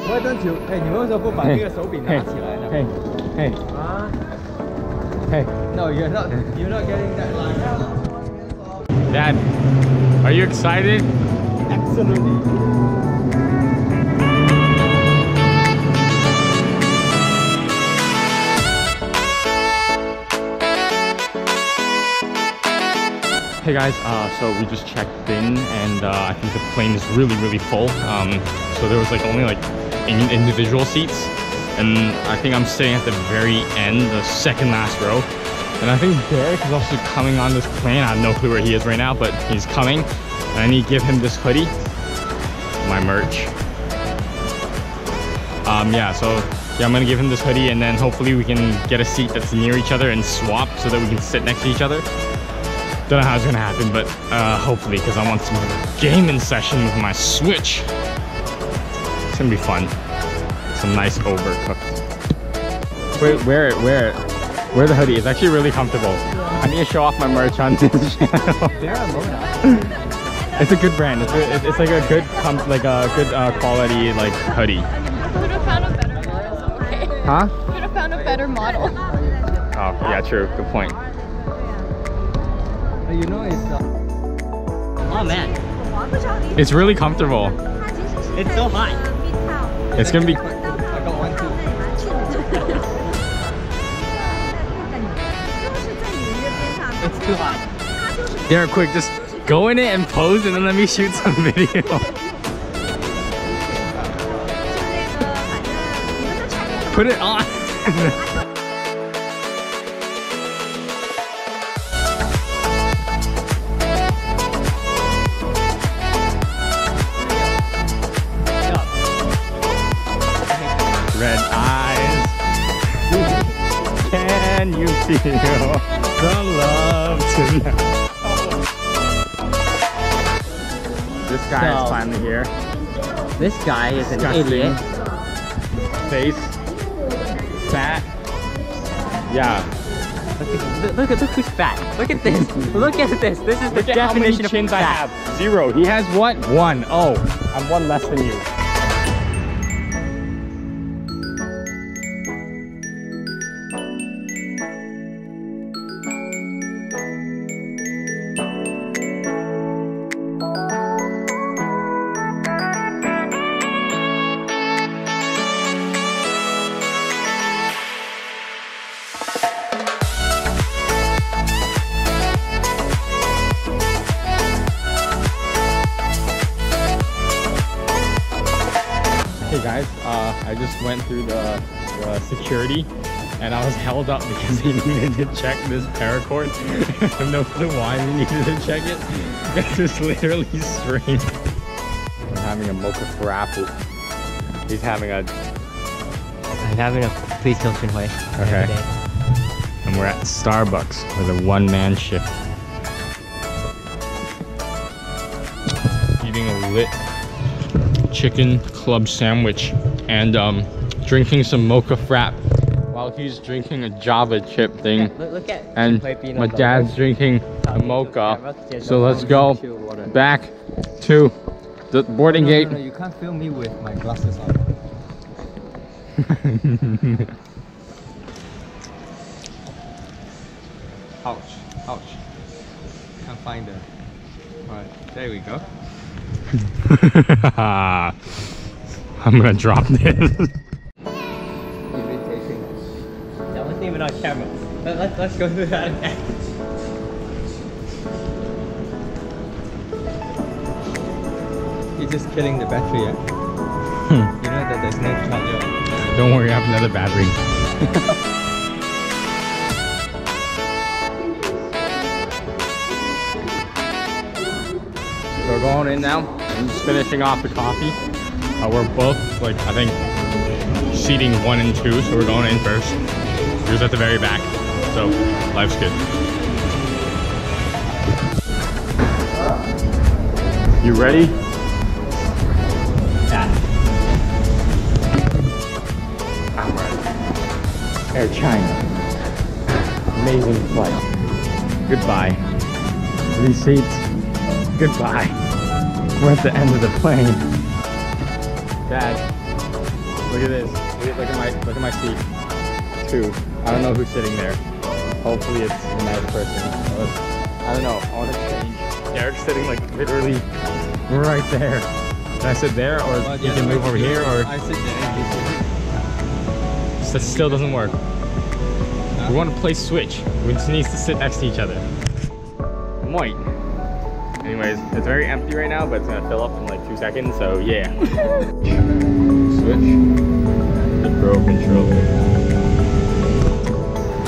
Why don't you？ 哎，你们为什么不把那个手柄拿起来呢？嘿，嘿，啊，嘿 ，No, you're not getting that line. Dad, are you excited? Absolutely. Hey guys, so we just checked in and I think the plane is really full. So there was like only like 8 individual seats, and I think I'm sitting at the very end, the second last row. And I think Derek is also coming on this plane. I have no clue where he is right now, but he's coming. And I need to give him this hoodie, my merch. Yeah, so yeah, I'm gonna give him this hoodie, and then hopefully we can get a seat that's near each other and swap so that we can sit next to each other. Don't know how it's gonna happen, but hopefully, because I want some gaming session with my Switch. It's gonna be fun. Some nice overcooked. Wait, wear the hoodie. It's actually really comfortable. I need to show off my merch on this channel. It's a good brand. It's like a good quality like hoodie. Could have found a better model. Okay. Huh? Could have found a better model. Oh yeah, true. Good point. You know it's. Oh man, It's really comfortable. it's so hot. It's gonna be. I got one too. It's too hot. Derek, quick, just go in it and pose, and then let me shoot some video. Put it on. Red eyes. Can you feel the love tonight? This guy is finally here. This guy is an Disgusting. idiot. Face. Fat. Yeah. Look at who's fat. Look at this. Look at this. This is the Look at how many definition of chins I fat. have. 0. He has what? 1. Oh, I'm 1 less than you. Hey guys, I just went through the security and I was held up because he needed to check this paracord. I have no clue why he needed to check it. This is literally strange. I'm having a mocha frappu. He's having a... I'm having a please don't way. Okay. And we're at Starbucks with a one-man shift. Eating a lit chicken club sandwich and drinking some mocha frap while he's drinking a Java chip thing. Look at And my dad's drinking a mocha. So let's go back to the boarding gate. No, you can't film me with my glasses on. Ouch, ouch. Can't find it. Alright, there we go. I'm gonna drop this. Irritating. That wasn't even on camera. Let's go through that again. You're just killing the battery, yeah? You know that there's no charger. Don't worry, I have another battery. We're going in now. I'm just finishing off the coffee. We're both, like, I think, seating 1 and 2, so we're going in first. Here's at the very back, so life's good. You ready? Yeah. I'm ready. Air China. Amazing flight. Goodbye. These seats. Goodbye. We're at the end of the plane. Dad, Look at this. Look at my seat. 2. I don't know who's sitting there. Hopefully it's a nice person. I don't know. I want to change. Derek's sitting like literally right there. Can I sit there, or you can move over here, or I sit there. that still doesn't work. We want to play Switch. We just need to sit next to each other. Moit. Anyways, it's very empty right now, but it's gonna fill up in like 2 seconds, so yeah. Switch. The Pro controller.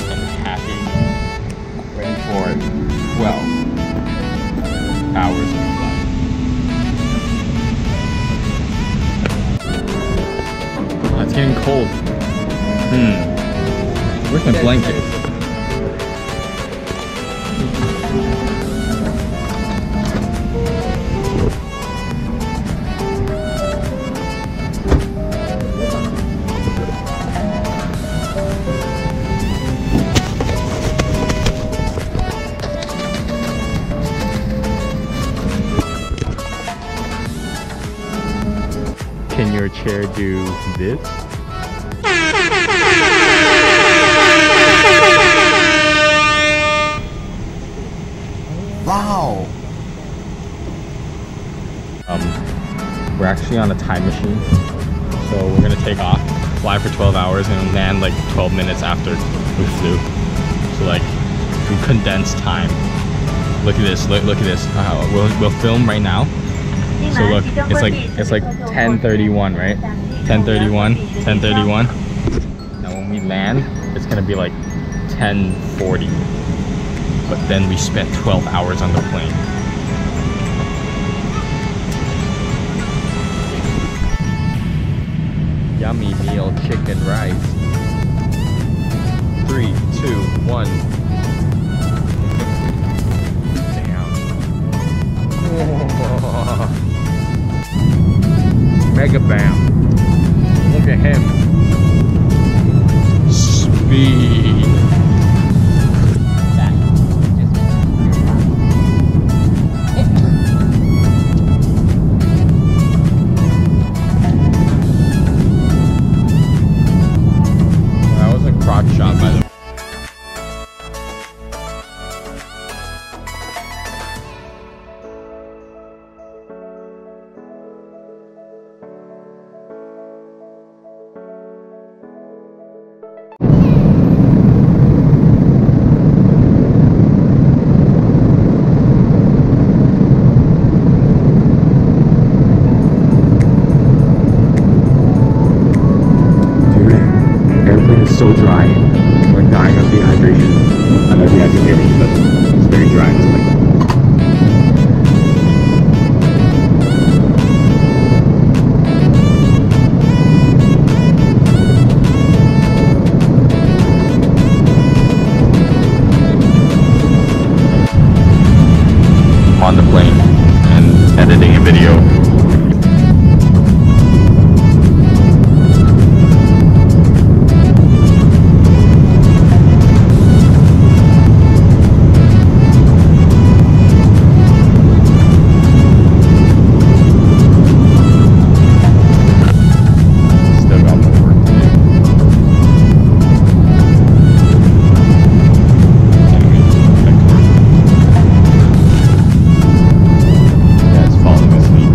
And happy. Waiting for 12 hours of flight. Oh, it's getting cold. Where's my blanket? Can your chair do this? Wow. We're actually on a time machine, so we're gonna take off, fly for 12 hours, and land like 12 minutes after we flew. So like, we condensed time. Look at this. Look at this. We'll film right now. So look, it's like 10:31, right? 10:31, 10:31. Now when we land, it's gonna be like 10:40. But then we spent 12 hours on the plane. Yummy meal, chicken rice. 3, 2, 1. Damn. Mega bam. Look at him. Speed. That was a crotch shot by the way. So dry, we're dying of dehydration. I know you guys can hear me, but it's very dry. It's like on the plane and editing a video. Falling asleep.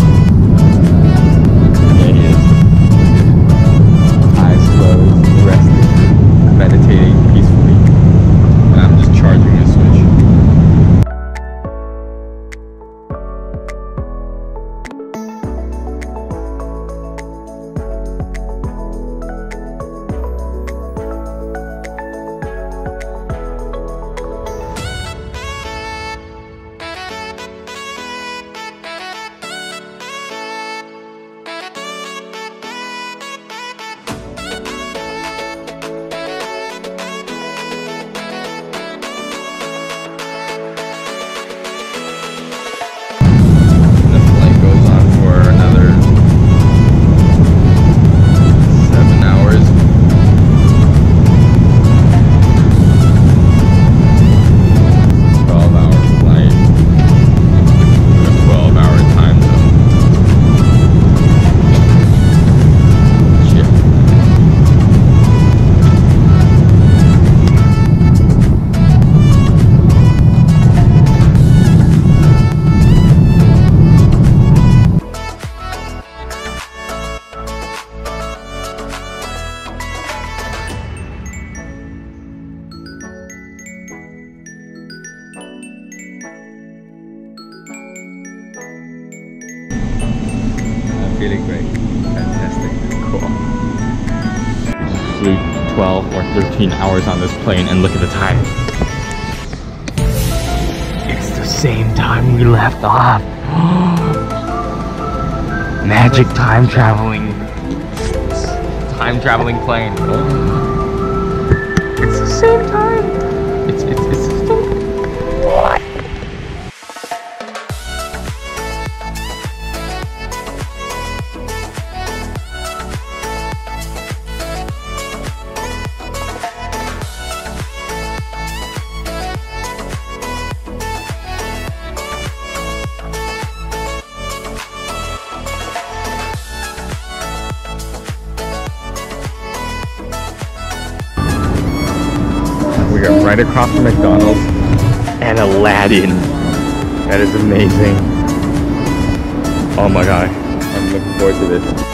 feeling great. Fantastic. Cool. Flew 12 or 13 hours on this plane and look at the time. It's the same time we left off. Magic time traveling plane. It's the same time. It's the same. We are right across from McDonald's and Aladdin. That is amazing. Oh my god, I'm looking forward to this.